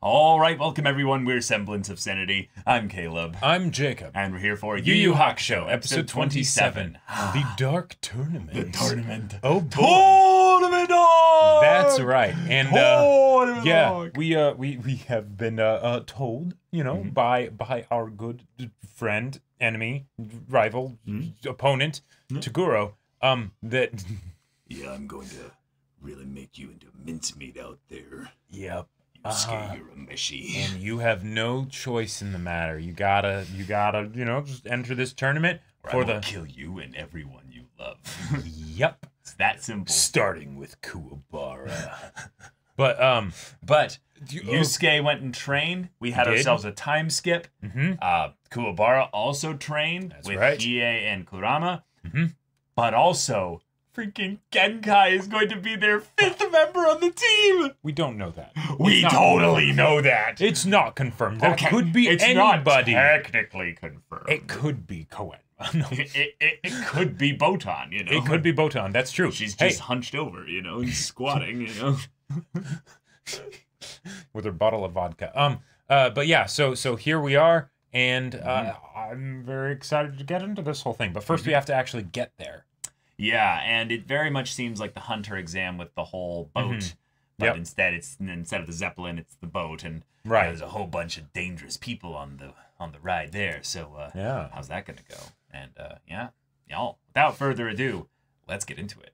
All right, welcome everyone. We're Semblance of Sanity. I'm Caleb. I'm Jacob. And we're here for Yu Yu Hakusho, episode 27. The Dark Tournament. The tournament. Oh boy. Tournament dog! That's right. And Tournament yeah, dog! we have been told, you know, by our good friend, enemy, rival, opponent, Toguro, that Yeah, I'm going to really make you into mincemeat out there. yep. Yusuke Urameshi. And you have no choice in the matter. You gotta, you know, just enter this tournament I will kill you and everyone you love. Yep. It's that simple. Starting with Kuwabara. but Yusuke went and trained. We had ourselves a time skip. Kuwabara also trained with Hiei and Kurama. But also, freaking Genkai is going to be their 5th member on the team. We don't know that. We totally know that. It's not confirmed. That could be it's anybody. Not technically confirmed. It could be Koenma. No. It could be Botan, you know. It could be Botan. That's true. She's just hunched over, you know, and squatting, you know. With her bottle of vodka. But yeah, so here we are, and I'm very excited to get into this whole thing. But first we have to actually get there. Yeah, and it very much seems like the Hunter exam with the whole boat. But instead of the Zeppelin, it's the boat, and there's a whole bunch of dangerous people on the ride there. So how's that gonna go? And y'all, without further ado, let's get into it.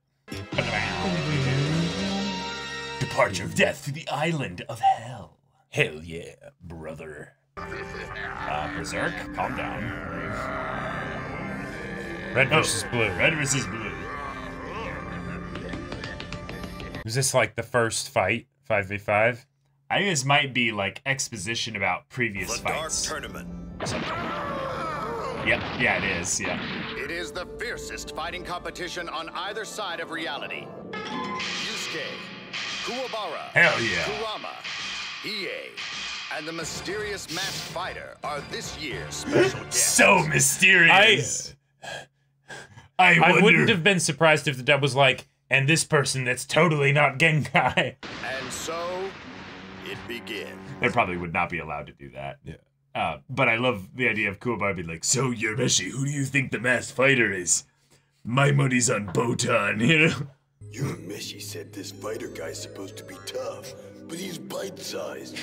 Departure of Death to the Island of Hell. Hell yeah, brother. Berserk, calm down. Red versus blue. Red versus blue. Was this like the first fight, 5v5? I think this might be like exposition about previous fights. The Dark Tournament. Yeah, it is, yeah. It is the fiercest fighting competition on either side of reality. Yusuke, Kuwabara, Hell yeah. Kurama, Hiei, and the mysterious masked fighter are this year's special guests. So mysterious. I wouldn't have been surprised if the dub was like, and this person that's totally not Genkai. And so, it begins. They probably would not be allowed to do that. Yeah. But I love the idea of Kuwabara being like, so Urameshi, who do you think the masked fighter is? My money's on Botan, you know? Urameshi said this fighter guy's supposed to be tough, but he's bite-sized.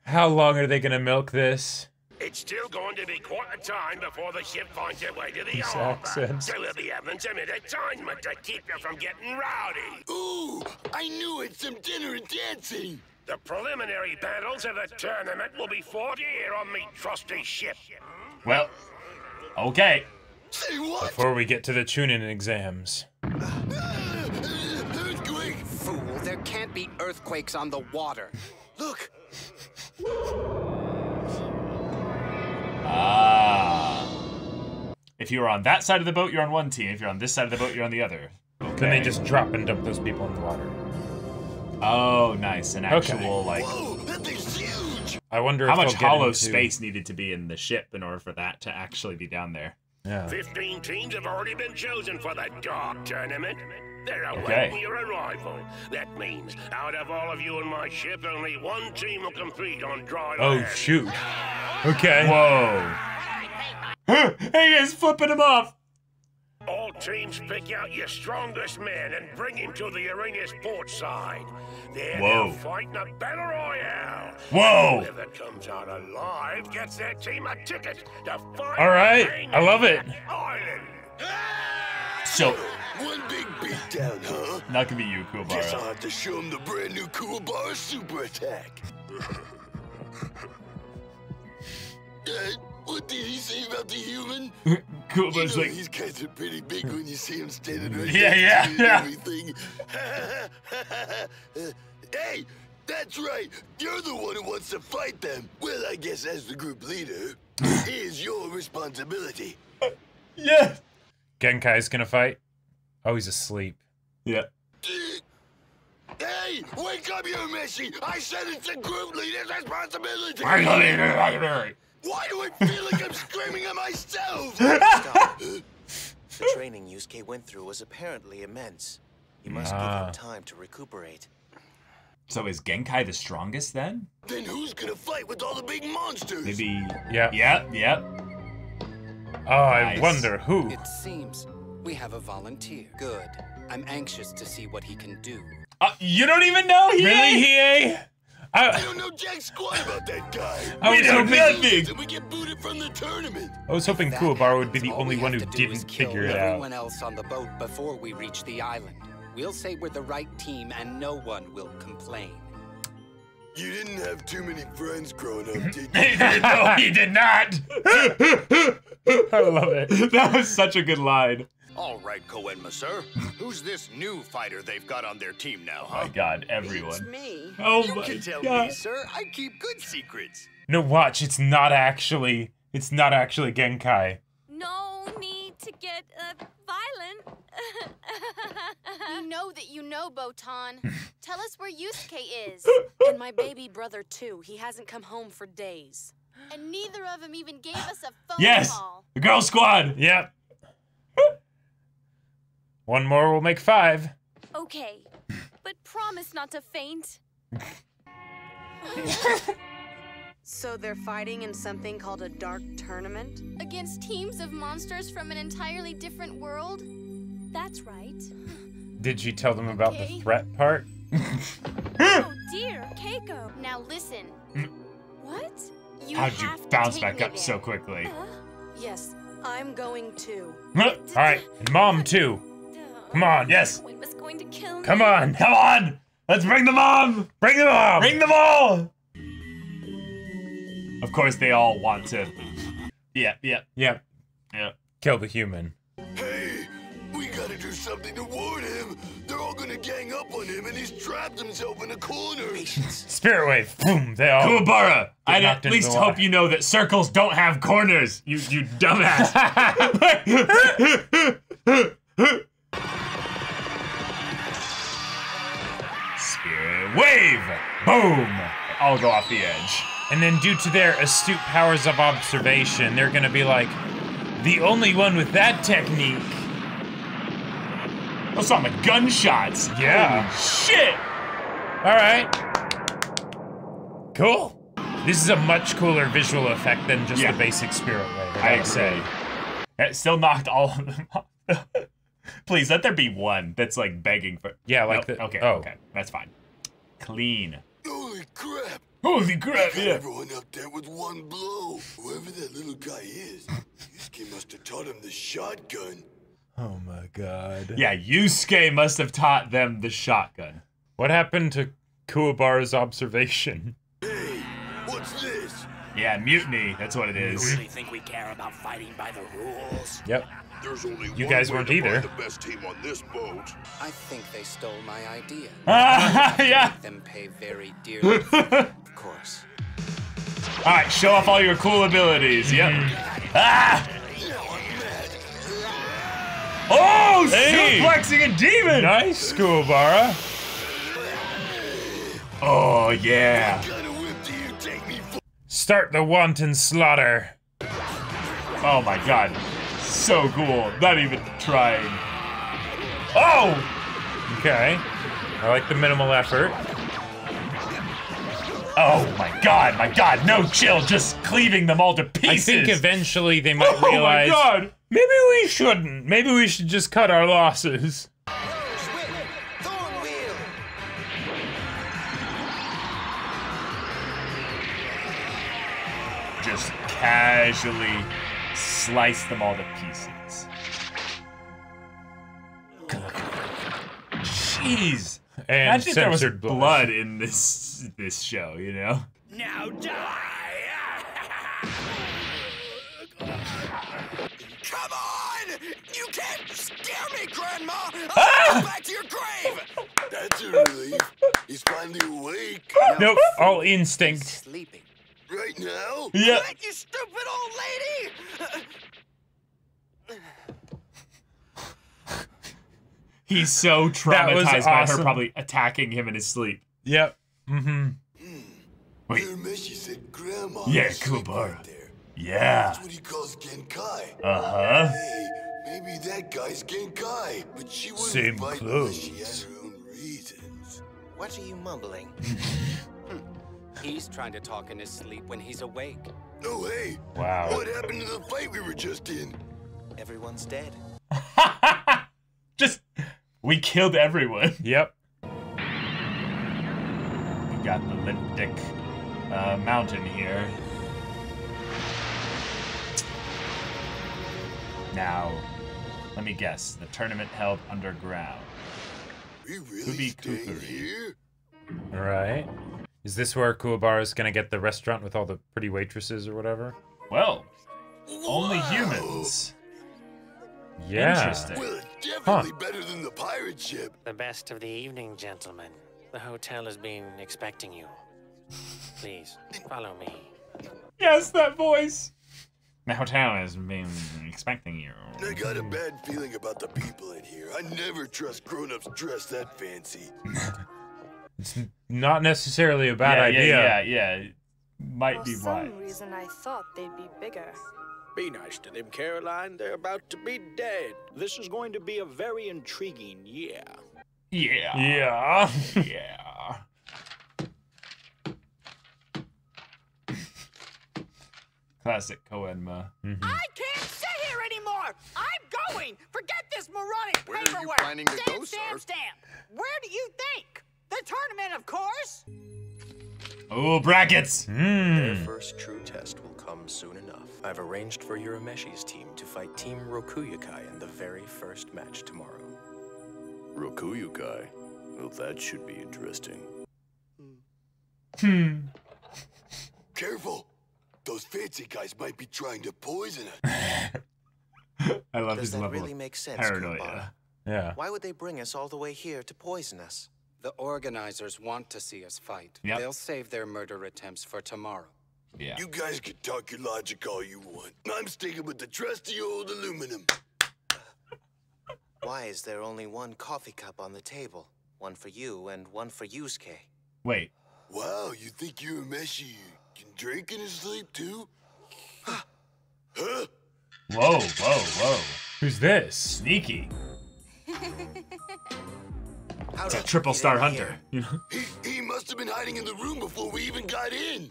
How long are they gonna milk this? It's still going to be quite a time before the ship finds its way to the These harbor. accents. So we'll be having some entertainment to keep you from getting rowdy. Ooh, I knew it, some dinner and dancing. The preliminary battles of the tournament will be fought here on me trusty ship. Well, okay. Say what? Before we get to the Chunin exams. Earthquake! Fool, there can't be earthquakes on the water. Look! If you're on that side of the boat, you're on one team. If you're on this side of the boat, you're on the other. Okay. Then they just drop and dump those people in the water. Oh, nice. An actual, like... Whoa, that thing's huge! I wonder how if much they'll get hollow into... space needed to be in the ship in order for that to actually be down there. Yeah. 15 teams have already been chosen for the Dark Tournament. They're awaiting Okay. your arrival. That means, out of all of you in my ship, only one team will compete on dry land. Oh, shoot. Okay. Whoa. Hey, he's flipping him off. All teams pick out your strongest man and bring him to the arena's port side. Then they'll fight in a battle royale. Whoa. Whoever comes out alive gets their team a ticket to fight. All right. I love it. Island. So, One big beatdown, huh? not gonna be you, Guess I'll Kuwabara. have to show him the brand new Kuwabara Super Attack. What did he say about the human? Kuwabara's like, These guys are pretty big when you see him standing right Yeah, next to you and yeah. everything. Hey, that's right. You're the one who wants to fight them. Well, I guess as the group leader, it is your responsibility. yeah. Genkai's gonna fight. Oh, he's asleep. Yeah. Hey, wake up, Urameshi! I said it's the group leader's responsibility! Why do I feel like I'm screaming at myself? Stop. The training Yusuke went through was apparently immense. You must give him time to recuperate. So is Genkai the strongest then? Then who's gonna fight with all the big monsters? Maybe. Yeah. Yep. Oh, I Nice. wonder who. It seems we have a volunteer. Good. I'm anxious to see what he can do. You don't even know he Really, Hiei? I don't know jack squat about that guy. We know nothing. And we get booted from the tournament. I was hoping That Kuwabara would be happens, the all only we one have who to do is didn't kill figure it out. everyone else on the boat before we reach the island. We'll say we're the right team and no one will complain. You didn't have too many friends growing up, did you? No, he did not. I love it. That was such a good line. All right, Koenma, sir. Who's this new fighter they've got on their team now, Oh my huh? God, It's everyone. me. Oh You my can tell God. me, sir. I keep good secrets. No, watch. It's not actually Genkai. No need to get violent. You know that you know, Botan. Tell us where Yusuke is. And my baby brother, too. He hasn't come home for days. And neither of them even gave us a phone Yes, call. the girl squad. Yep. One more will make 5. Okay, but promise not to faint. So they're fighting in something called a dark tournament? Against teams of monsters from an entirely different world? That's right. Did you tell them about the Okay. threat part? Oh dear, Keiko. Now listen. What? You How'd you have to bounce take back me up there. so quickly? Yes, I'm going too. All right, and Mom too. Come on. Yes. Gwen was going to kill me. Come on. Come on. Let's bring them on. Bring them on. Bring them all. Of course, they all want to. Yeah. Yep. Kill the human. Hey, we gotta do something to warn him. They're all gonna gang up on him, and he's trapped himself in a corner. Spirit wave. Boom. They all. Kuwabara, I'd knocked at into least the hope wall. you know that circles don't have corners. You dumbass. Spirit wave. Boom. All go off the edge. And then, due to their astute powers of observation, they're gonna be like, the only one with that technique. Those sound like gunshots. Yeah. Holy shit. All right. Cool. This is a much cooler visual effect than just Yeah. the basic spirit wave. I I gotta agree. say. It still knocked all of them off. Please let there be one that's like begging for. Yeah, like Nope. the. Okay. Oh. Okay. That's fine. Clean. Holy crap! Holy crap! Got Yeah. everyone up there with one blow. Whoever that little guy is, Yusuke must have taught him the shotgun. Oh my God. Yeah. Yusuke must have taught them the shotgun. What happened to Kuwabara's observation? Hey, what's this? Yeah, mutiny. That's what it is. Really think we care about fighting by the rules? Yep. There's only You one guys way weren't to either. find the best team on this boat. I think they stole my idea. Yeah. Make them pay very dearly for it, of course. All right. Show off all your cool abilities. Yep. Ah! Now I'm mad. Oh, Hey! suplexing a demon. Nice, Kuwabara. Oh yeah. What kind of whip do you take me for? Start the wanton slaughter. Oh my God. So cool. Not even trying. Oh! Okay. I like the minimal effort. Oh my God, no chill, just cleaving them all to pieces. I think eventually they might Oh realize. my God! Maybe we shouldn't. Maybe we should just cut our losses. Just casually slice them all to pieces. Jeez. And Imagine if there was censored blood in this show, you know? Now die! Come on! You can't scare me, Grandma! I'll go back to your grave! That's a relief. He's finally awake. Nope, all instinct. Sleeping. Right now? Yeah. What, you stupid old lady! He's so That was traumatized by her awesome. probably attacking him in his sleep. Yep. Mm-hmm. Wait. Urameshi said Grandma Yeah, was asleep Kuwabara. right there. Yeah. That's what he calls Genkai. Uh-huh. Hey, maybe that guy's Genkai, but she wouldn't Same fight clothes. unless she had her own reasons. What are you mumbling? He's trying to talk in his sleep when he's awake. Oh, hey. Wow. What happened to the fight we were just in? Everyone's dead. Just, we killed everyone. Yep. We got the Limp Mountain here. Now, let me guess. The tournament held underground. We really staying here? All right. Is this where Kuwabara's gonna get the restaurant with all the pretty waitresses or whatever? Well, only humans. Yeah. Interesting. Well, it's definitely better than the pirate ship. The best of the evening, gentlemen. The hotel has been expecting you. Please, follow me. Yes, that voice. The hotel has been expecting you. I got a bad feeling about the people in here. I never trust grown-ups dressed that fancy. It's not necessarily a bad idea. Yeah. Might be wise. For some reason, I thought they'd be bigger. Be nice to them, Caroline. They're about to be dead. This is going to be a very intriguing year. Yeah. Yeah. Yeah. Classic Koenma. I can't sit here anymore! I'm going! Forget this moronic Where are you paperwork! planning to go, Stamp! sir? Where do you think? The tournament, of course! Oh, brackets! Their first true test will come soon enough. I've arranged for Urameshi's team to fight Team Rokuyukai in the very first match tomorrow. Rokuyukai? Well, that should be interesting. Careful! Those fancy guys might be trying to poison us. I love Does his that level really of make sense, paranoia. Kuwabara? Yeah. Why would they bring us all the way here to poison us? The organizers want to see us fight. Yep. They'll save their murder attempts for tomorrow. Yeah. You guys can talk your logic all you want. I'm sticking with the trusty old aluminum. Why is there only one coffee cup on the table? One for you and one for Yusuke. Wait. Wow, you think Urameshi can drink in his sleep too? Huh? Whoa. Who's this? Sneaky. It's a triple star hunter. You know? He must have been hiding in the room before we even got in.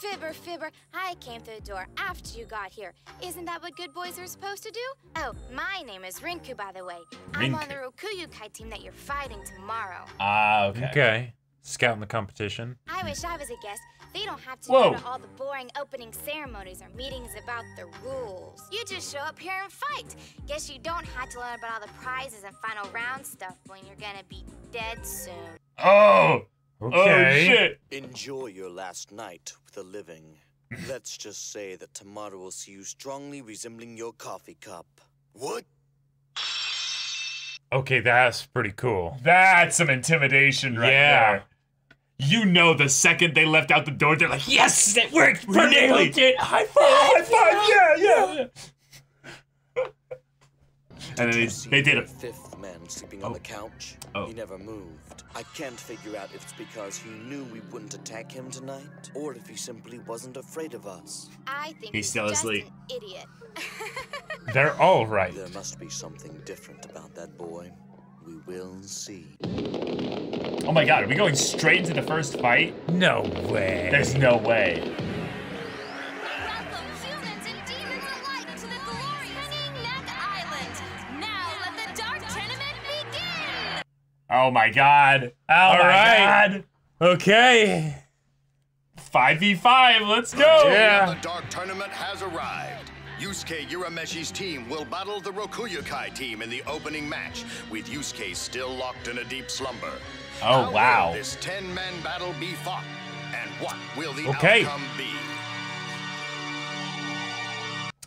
Fibber, I came through the door after you got here. Isn't that what good boys are supposed to do? Oh, my name is Rinku, by the way. I'm on the Rokuyukai team that you're fighting tomorrow. Ah, okay. Okay. Scouting the competition. I wish I was a guest. They don't have to Whoa. go to all the boring opening ceremonies or meetings about the rules. You just show up here and fight. Guess you don't have to learn about all the prizes and final round stuff when you're gonna be dead soon. Oh! Okay. Oh, shit. Enjoy your last night with the living. Let's just say that tomorrow will see you strongly resembling your coffee cup. What? Okay, that's pretty cool. That's some intimidation right there. You know, the second they left out the door, they're like, yes, it worked! We nailed it! High five! High five! Yeah! And then they did it. Fifth man sleeping on the couch. He never moved. I can't figure out if it's because he knew we wouldn't attack him tonight, or if he simply wasn't afraid of us. I think He's still just asleep. an idiot. They're all right. There must be something different about that boy. We will see. Oh my god, are we going straight into the first fight? No way. There's no way. Welcome, humans and demons alike, to the glorious Hanging Neck Island. Now let the Dark Tournament begin! Oh my god. Oh All my right. god. Okay. 5v5, let's go! The Dark Tournament has arrived. Yusuke Urameshi's team will battle the Rokuyukai team in the opening match, with Yusuke still locked in a deep slumber. Oh, How wow. will this 10-man battle be fought? And what will the Okay. outcome be?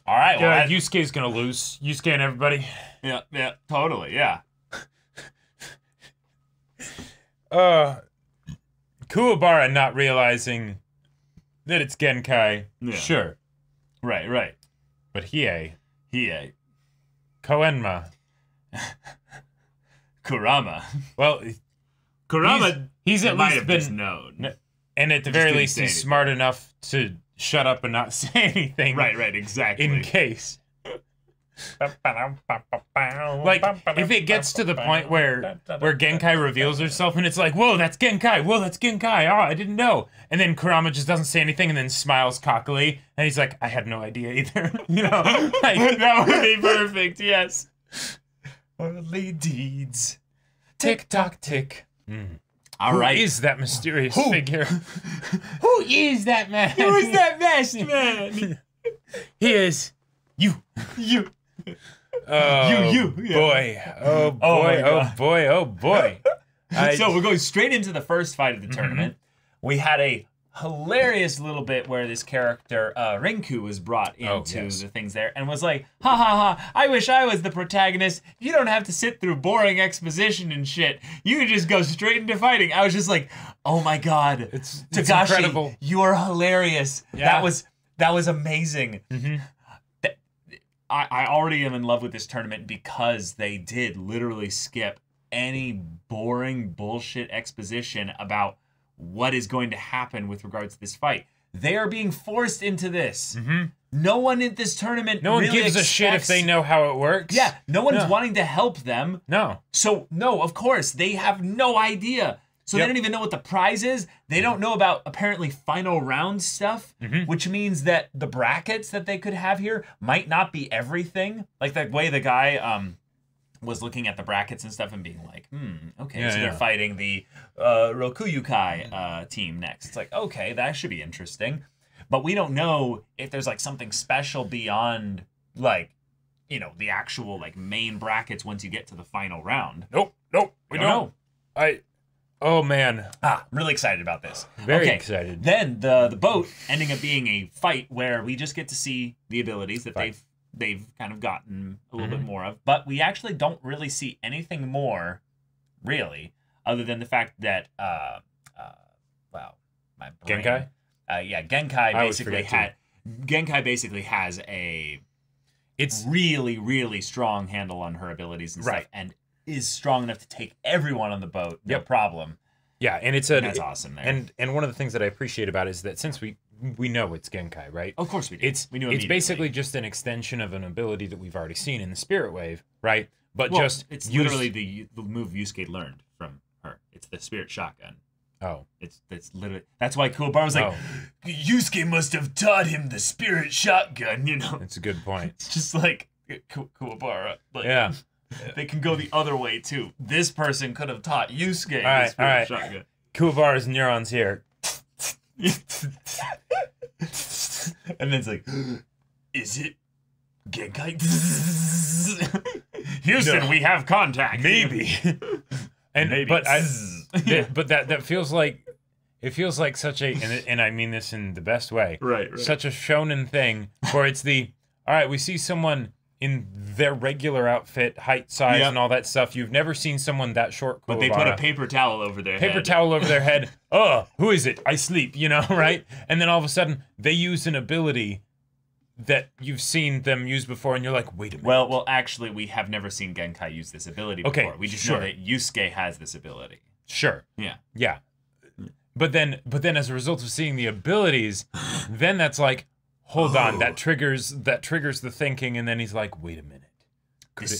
All right, well, Yeah, Yusuke's gonna lose. Yusuke and everybody. yeah, totally, yeah. Kuwabara not realizing that it's Genkai. Yeah. Sure. Right. But Hiei. Koenma. Kurama. Well, Kurama he's at might least have been just known. And at the Just very didn't least, say he's anything. smart enough to shut up and not say anything. Right, exactly. In case. Like, if it gets to the point where Genkai reveals herself and it's like, whoa, that's Genkai, whoa, that's Genkai, oh, I didn't know. And then Kurama just doesn't say anything and then smiles cockily. And he's like, I had no idea either. You know, like, that would be perfect, yes. Early deeds. Tick tock tick. All right. Who is that mysterious figure? Who is that man? Who is that masked man? He is you. You. Oh, you. Boy. Oh, boy. Oh, boy. Oh, boy. So we're going straight into the first fight of the tournament. We had a hilarious little bit where this character, Rinku, was brought into the things there and was like, ha ha ha, I wish I was the protagonist. You don't have to sit through boring exposition and shit. You can just go straight into fighting. I was just like, oh my God. It's Togashi, incredible. you are hilarious. Yeah. That was amazing. I already am in love with this tournament because they did literally skip any boring bullshit exposition about what is going to happen with regards to this fight. They are being forced into this. No one in this tournament No one really gives a shit if they know how it works. Yeah, no one's wanting to help them. No. So, no, of course, they have no idea. So they don't even know what the prize is. They don't know about apparently final round stuff, which means that the brackets that they could have here might not be everything. Like the way the guy was looking at the brackets and stuff and being like, okay, so they're fighting the Rokuyukai team next. It's like, okay, that should be interesting. But we don't know if there's like something special beyond like, you know, the actual like main brackets once you get to the final round. Nope, we don't know. Oh, man. Really excited about this. Very excited. Then the boat ending up being a fight where we just get to see the abilities that they've kind of gotten a little bit more of. But we actually don't really see anything more, really, other than the fact that, my brain. Genkai? Genkai basically has a really, really strong handle on her abilities and stuff. And is strong enough to take everyone on the boat, no problem. Yeah, and that's awesome there. And one of the things that I appreciate about it is that since we know it's Genkai, right? Of course we do. We knew it's basically just an extension of an ability that we've already seen in the Spirit Wave, right? But it's literally the move Yusuke learned from her. It's the Spirit Shotgun. Oh. It's literally that's why Kuwabara was like, Yusuke must have taught him the Spirit Shotgun, you know. That's a good point. It's just like Kuwabara. Like, yeah. They can go the other way too. This person could have taught Yusuke the Spirit Shotgun. Kuwabara's neurons here. And then it's like, is it Genkai? Houston, we have contact. Maybe. But that feels like such a and I mean this in the best way. Right. Such a shonen thing where it's all right, we see someone in their regular outfit, height, size, and all that stuff. You've never seen someone that short. But they put a paper towel over their head. Paper towel over their head. Oh, who is it? I sleep, you know, right? And then all of a sudden, they use an ability that you've seen them use before, and you're like, wait a minute. Well, actually, we have never seen Genkai use this ability before. We just know that Yusuke has this ability. Sure. Yeah. But then, as a result of seeing the abilities, then that's like, hold on, that triggers the thinking, and then he's like, wait a minute, could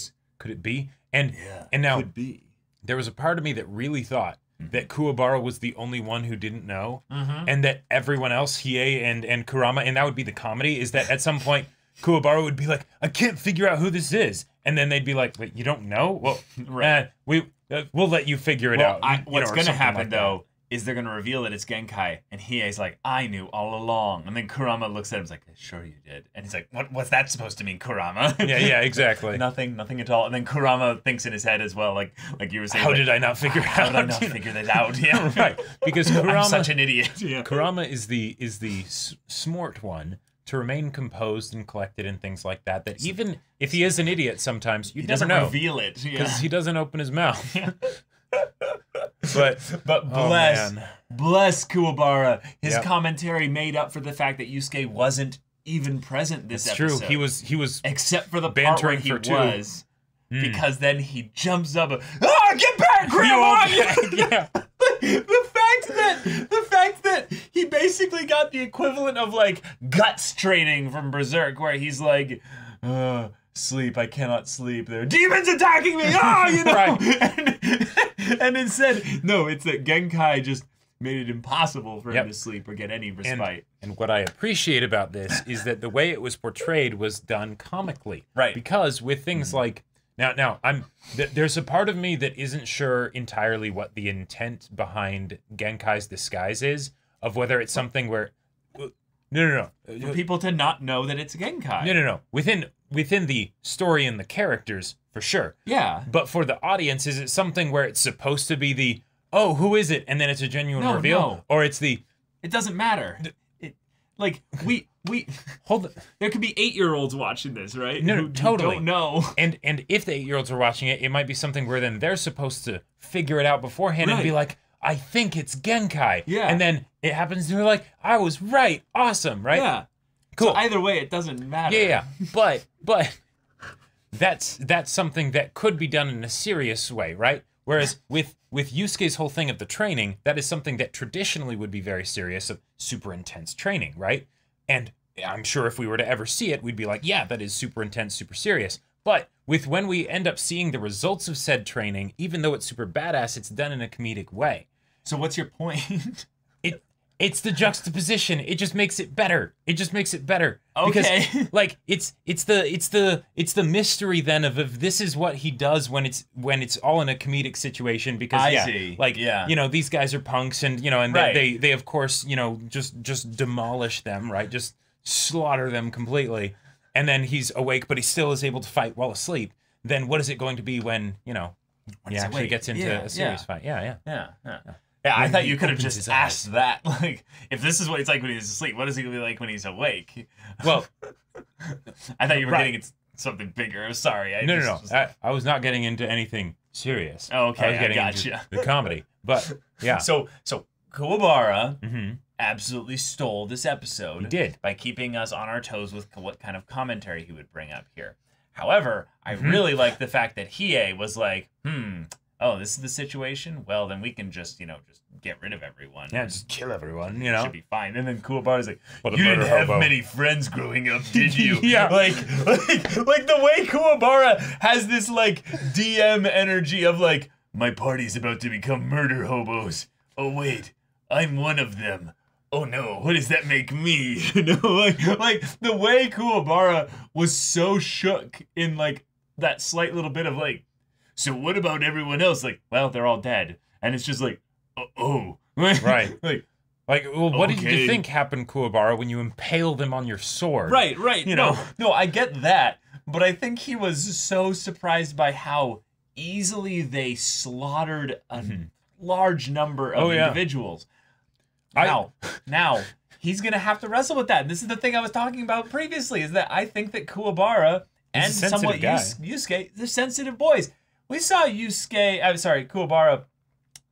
it be? And now could be. There was a part of me that really thought that Kuwabara was the only one who didn't know, and that everyone else, Hiei and Kurama, and that would be the comedy, is that at some point Kuwabara would be like, I can't figure out who this is, and then they'd be like, wait, you don't know? Well, we'll let you figure it out. What's going to happen though is they're going to reveal that it's Genkai, and Hiei's like, I knew all along. And then Kurama looks at him and is like, sure you did. And he's like, what's that supposed to mean, Kurama? Yeah, exactly. Nothing at all. And then Kurama thinks in his head as well, like you were saying. How did I not figure it out? How did I not figure that out? Yeah, right. Because Kurama, I'm such an idiot. Yeah. Kurama is the smart one to remain composed and collected and things like that. That even if he is an idiot sometimes, you never know. He doesn't reveal it. Because he doesn't open his mouth. Yeah. But bless Kuwabara. His commentary made up for the fact that Yusuke wasn't even present this episode. True. He was except for the part where he was. Because then he jumps up and, get back, Grandma! Yeah. The fact that he basically got the equivalent of like guts training from Berserk, where he's like, sleep. I cannot sleep. There are demons attacking me. Ah, you know. Right. And instead, no, it's that Genkai just made it impossible for him to sleep or get any respite. And what I appreciate about this is that the way it was portrayed was done comically. Right. Because with things like now there's a part of me that isn't sure entirely what the intent behind Genkai's disguise is, of whether it's something where no. For people to not know that it's Genkai. No. Within the story and the characters, for sure. Yeah. But for the audience, is it something where it's supposed to be the, oh, who is it? And then it's a genuine reveal? No. Or it's the... It doesn't matter. We hold it. There could be 8-year-olds watching this, right? No, totally. Who don't know. And if the 8-year-olds are watching it, it might be something where then they're supposed to figure it out beforehand and be like, I think it's Genkai. Yeah. And then it happens, they're like, I was right. Awesome, right? Yeah. Cool. So either way, it doesn't matter. Yeah. But that's something that could be done in a serious way, right? Whereas with Yusuke's whole thing of the training, that is something that traditionally would be very serious, of super intense training, right? And I'm sure if we were to ever see it, we'd be like, yeah, that is super intense, super serious. But with when we end up seeing the results of said training, even though it's super badass, it's done in a comedic way. So what's your point? It's the juxtaposition. It just makes it better. Okay. Because like it's the mystery then of if this is what he does when it's all in a comedic situation, because you know, these guys are punks and you know, and they of course, you know, just demolish them, right? Just slaughter them completely. And then he's awake, but he still is able to fight while asleep. Then what is it going to be when, you know, he actually gets into a serious fight? Yeah, I thought you could have just asked that. Like, if this is what he's like when he's asleep, what is he going to be like when he's awake? Well, I thought you were getting into something bigger. I'm sorry. No. I was not getting into anything serious. Oh, okay, I was getting into the comedy. But, yeah. So Kuwabara absolutely stole this episode. He did. By keeping us on our toes with what kind of commentary he would bring up here. However, I really like the fact that Hiei was like, oh, this is the situation? Well, then we can just get rid of everyone. Yeah, just kill everyone, you know? Should be fine. And then Kuwabara's like, you didn't have many friends growing up, did you? Yeah. Like the way Kuwabara has this, like, DM energy of, like, my party's about to become murder hobos. Oh, wait, I'm one of them. Oh, no, what does that make me? You know, like, the way Kuwabara was so shook in, like, that slight little bit of, like, so what about everyone else? Like, well, they're all dead. And it's just like, oh. Right. Like, well, what did you think happened, Kuwabara, when you impaled them on your sword? Right. You know? No, I get that. But I think he was so surprised by how easily they slaughtered a large number of individuals. Now, he's going to have to wrestle with that. And this is the thing I was talking about previously, is that I think that Kuwabara and somewhat Yusuke, they're sensitive boys. We saw Kuwabara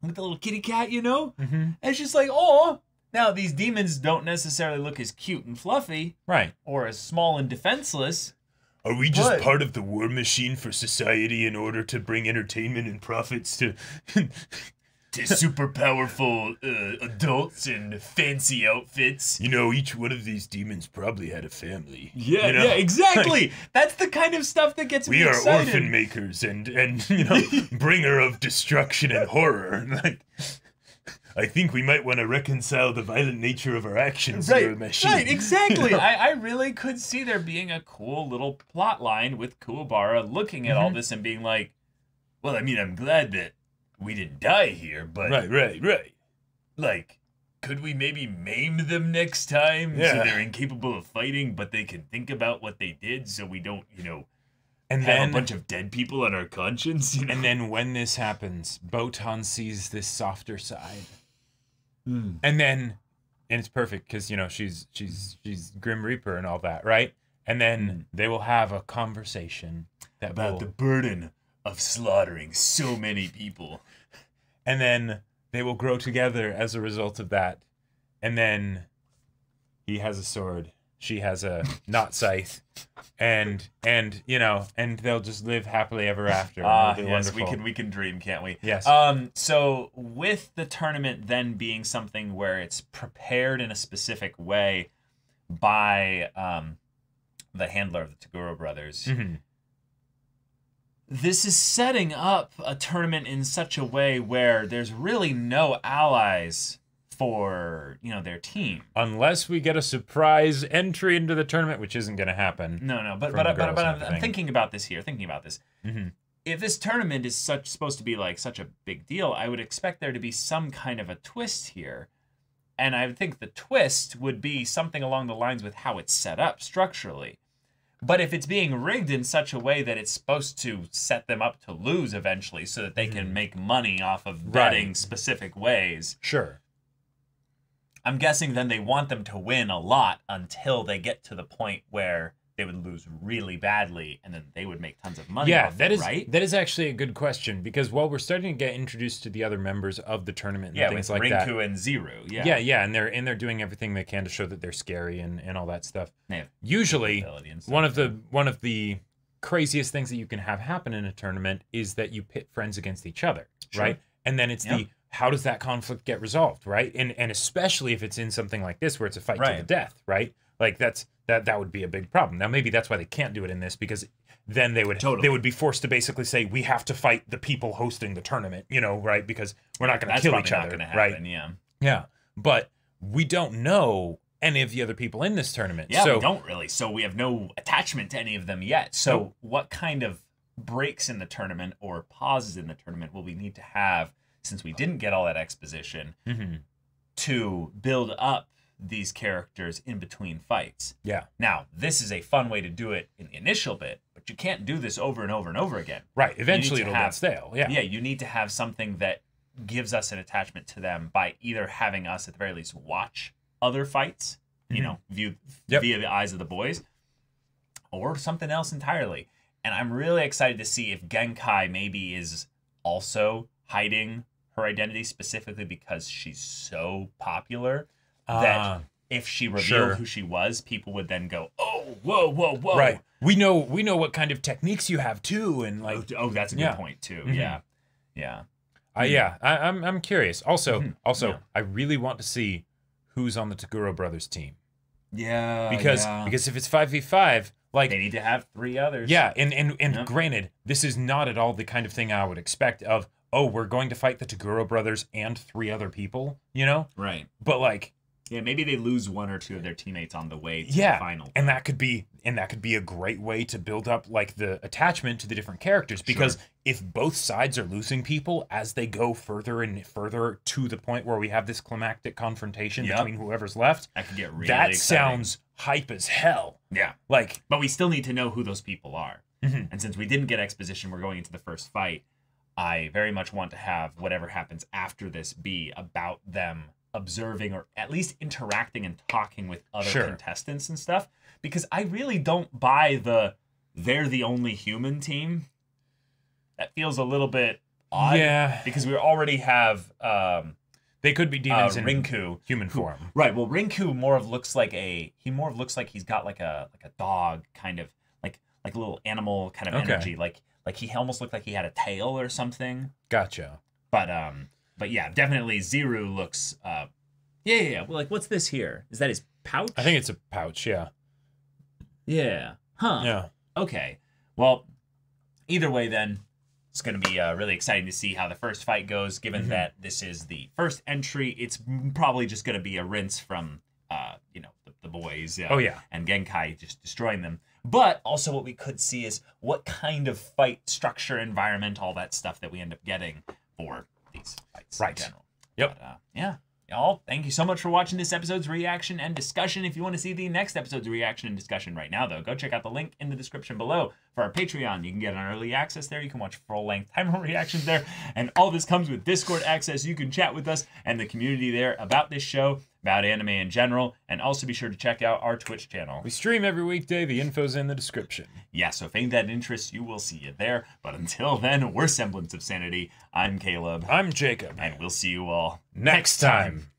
with the little kitty cat, you know? And it's just like, oh. Now, these demons don't necessarily look as cute and fluffy. Right. Or as small and defenseless. Are we just part of the war machine for society in order to bring entertainment and profits to super powerful adults in fancy outfits? You know, each one of these demons probably had a family. Yeah, you know? yeah, exactly. That's the kind of stuff that gets me excited. We are orphan makers and you know, bringer of destruction and horror. Like, I think we might want to reconcile the violent nature of our actions. Right, exactly. I really could see there being a cool little plot line with Kuwabara looking at all this and being like, well, I mean, I'm glad that we didn't die here, but... Right. Like, could we maybe maim them next time? Yeah. So they're incapable of fighting, but they can think about what they did so we don't, you know, and have a bunch of dead people on our conscience. You know? And then when this happens, Botan sees this softer side. And it's perfect because, you know, she's Grim Reaper and all that, right? And then they will have a conversation about the burden of slaughtering so many people. And then they will grow together as a result of that. And then he has a sword. She has a not scythe. And you know, and they'll just live happily ever after. Yes, wonderful. we can dream, can't we? Yes. So with the tournament then being something where it's prepared in a specific way by the handler of the Toguro brothers, this is setting up a tournament in such a way where there's really no allies for, you know, their team. Unless we get a surprise entry into the tournament, which isn't going to happen. No, but I'm thinking about this here, Mm-hmm. If this tournament is supposed to be like such a big deal, I would expect there to be some kind of a twist here. And I think the twist would be something along the lines with how it's set up structurally. But if it's being rigged in such a way that it's supposed to set them up to lose eventually so that they can make money off of betting specific ways. Sure. I'm guessing then they want them to win a lot until they get to the point where they would lose really badly, and then they would make tons of money off it, right? That is actually a good question, because while we're starting to get introduced to the other members of the tournament and things like that. Yeah, with Rinku and Zero. Yeah, and they're doing everything they can to show that they're scary and all that stuff. Usually, one of the craziest things that you can have happen in a tournament is that you pit friends against each other, right? And then it's how does that conflict get resolved, right? And especially if it's in something like this where it's a fight to the death, right? Like that would be a big problem. Now maybe that's why they can't do it in this, because then they would be forced to basically say we have to fight the people hosting the tournament, you know, right? Because we're not going to kill each other, right? Yeah. But we don't know any of the other people in this tournament. Yeah, so, we don't really. So we have no attachment to any of them yet. So what kind of breaks in the tournament or pauses in the tournament will we need to have, since we didn't get all that exposition, to build up these characters in between fights? Yeah. Now, this is a fun way to do it in the initial bit, but you can't do this over and over and over again. Right. Eventually it'll get stale. Yeah. Yeah, you need to have something that gives us an attachment to them by either having us at the very least watch other fights, you know, via the eyes of the boys, or something else entirely. And I'm really excited to see if Genkai maybe is also hiding her identity specifically because she's so popular that if she revealed who she was, people would then go, "Oh, whoa!" Right. We know what kind of techniques you have too, and like, that's a good point too. Yeah. I'm curious. Also, I really want to see who's on the Toguro brothers team. Yeah. Because if it's 5v5, like they need to have 3 others. Yeah, and granted, this is not at all the kind of thing I would expect of, oh, we're going to fight the Toguro brothers and 3 other people, you know? Right. But like, yeah, maybe they lose 1 or 2 of their teammates on the way to the final. And that could be a great way to build up like the attachment to the different characters, because if both sides are losing people as they go further and further to the point where we have this climactic confrontation between whoever's left, that could get really exciting. Sounds hype as hell. Yeah. Like, but we still need to know who those people are. And since we didn't get exposition, we're going into the first fight. I very much want to have whatever happens after this be about them observing or at least interacting and talking with other contestants and stuff, because I really don't buy they're the only human team. That feels a little bit odd. Yeah. Because we already have they could be demons in Rinku, human form. Right. Well, Rinku more of looks like he's got like a dog kind of like a little animal kind of energy. Like he almost looked like he had a tail or something. Gotcha. But yeah, definitely Zero looks yeah. Well, like, what's this here? Is that his pouch? I think it's a pouch, yeah. Yeah. Huh. Yeah. Okay. Well, either way then, it's going to be really exciting to see how the first fight goes, given that this is the first entry. It's probably just going to be a rinse from the boys and Genkai just destroying them. But also what we could see is what kind of fight structure, environment, all that stuff that we end up getting for these fights in general. Yep. But, y'all, thank you so much for watching this episode's reaction and discussion. If you want to see the next episode's reaction and discussion right now, though, go check out the link in the description below for our Patreon. You can get an early access there. You can watch full-length timer reactions there. And all this comes with Discord access. You can chat with us and the community there about this show, about anime in general, and also be sure to check out our Twitch channel. We stream every weekday. The info's in the description. Yeah, so if ain't that interest, you will see it there. But until then, we're Semblance of Sanity. I'm Caleb. I'm Jacob. And we'll see you all next time.